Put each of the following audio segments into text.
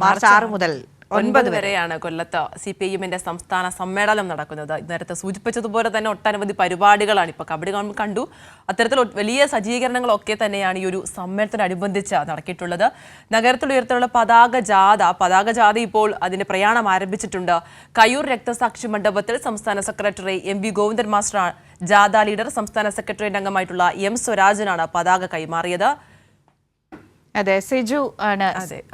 March 6 മുതൽ 9 വരെയാണ് കൊല്ലത്ത് CPIM-ന്റെ സംസ്ഥാന സമ്മേളനം നടക്കുന്നത്. നേരത്തെ സൂചിപ്പിച്ചതുപോലെ തന്നെ ഒട്ടനവധി പരിപാടികളാണ് ഇപ്പോൾ കബഡി കണ്ടു. അത്തരത്തിൽ വലിയ സജ്ജീകരണങ്ങളൊക്കെ തന്നെയാണ് ഈ ഒരു സമ്മേളനത്തിനനുബന്ധിച്ച് നടക്കിയിട്ടുള്ളത്. നഗരത്തിൽ ഉയർത്തിയുള്ള പതാക ജാഥ ഇപ്പോൾ അതിന്റെ പ്രയാണം ആരംഭിച്ചിട്ടുണ്ട്. കയ്യൂർ രക്തസാക്ഷി മണ്ഡപത്തിൽ സംസ്ഥാന സെക്രട്ടറി MV ഗോവിന്ദൻ മാസ്റ്റർ ജാഥ ലീഡർ സംസ്ഥാന സെക്രട്ടേറിയറ്റ് അംഗമായിട്ടുള്ള M സ്വരാജനാണ് പതാക കൈമാറിയത്. അതെ, സിജു ആണ്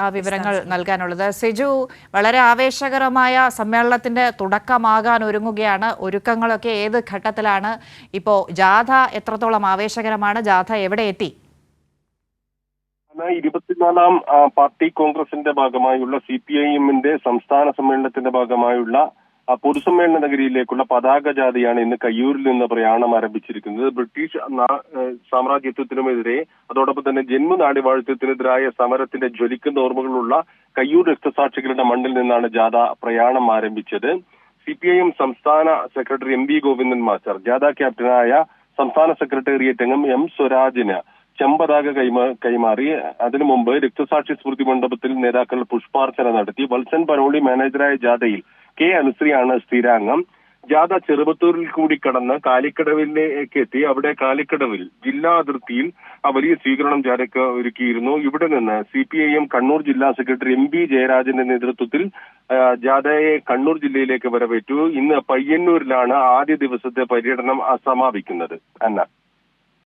ആ വിവരങ്ങൾ നൽകാനുള്ളത്. സിജു, വളരെ ആവേശകരമായ സമ്മേളനത്തിന്റെ തുടക്കമാകാൻ ഒരുങ്ങുകയാണ്. ഒരുക്കങ്ങളൊക്കെ ഏത് ഘട്ടത്തിലാണ്? ഇപ്പോൾ ജാഥ എത്രത്തോളം ആവേശകരമാണ്? ജാഥ എവിടെ എത്തി? 24ാം പാർട്ടി കോൺഗ്രസിന്റെ ഭാഗമായുള്ള CPIM-ന്റെ സംസ്ഥാന സമ്മേളനത്തിന്റെ ഭാഗമായുള്ള പൊതുസമ്മേളന നഗരിയിലേക്കുള്ള പതാക ജാഥയാണ് ഇന്ന് കയ്യൂരിൽ നിന്ന് പ്രയാണം ആരംഭിച്ചിരിക്കുന്നത്. ബ്രിട്ടീഷ് സാമ്രാജ്യത്വത്തിനുമെതിരെ അതോടൊപ്പം തന്നെ ജന്മനാടിവാഴ്ത്തത്തിനെതിരായ സമരത്തിന്റെ ജ്വലിക്കുന്ന ഓർമ്മകളുള്ള കയ്യൂർ രക്തസാക്ഷികളുടെ മണ്ണിൽ നിന്നാണ് ജാഥ പ്രയാണം ആരംഭിച്ചത്. CPIM സംസ്ഥാന സെക്രട്ടറി MV ഗോവിന്ദൻ മാസ്റ്റർ ജാഥ ക്യാപ്റ്റനായ സംസ്ഥാന സെക്രട്ടേറിയറ്റ് അംഗം M സ്വരാജിന് ചെമ്പതാക കൈമാറി. അതിനു മുമ്പ് രക്തസാക്ഷി സ്മൃതി മണ്ഡപത്തിൽ നേതാക്കൾ പുഷ്പാർച്ചന നടത്തി. വത്സൻ പരോളി മാനേജറായ ജാഥയിൽ K അനുശ്രീയാണ് സ്ഥിരാംഗം. ജാഥ ചെറുവത്തൂരിൽ കൂടി കടന്ന് കാലിക്കടവിലേക്ക് എത്തി. അവിടെ കാലിക്കടവിൽ ജില്ലാ അതിർത്തിയിൽ വലിയ സ്വീകരണം ജാഥയ്ക്ക് ഒരുക്കിയിരുന്നു. ഇവിടെ നിന്ന് CPIM കണ്ണൂർ ജില്ലാ സെക്രട്ടറി MB ജയരാജന്റെ നേതൃത്വത്തിൽ ജാഥയെ കണ്ണൂർ ജില്ലയിലേക്ക് വരവേറ്റു. ഇന്ന് പയ്യന്നൂരിലാണ് ആദ്യ ദിവസത്തെ പര്യടനം സമാപിക്കുന്നത്.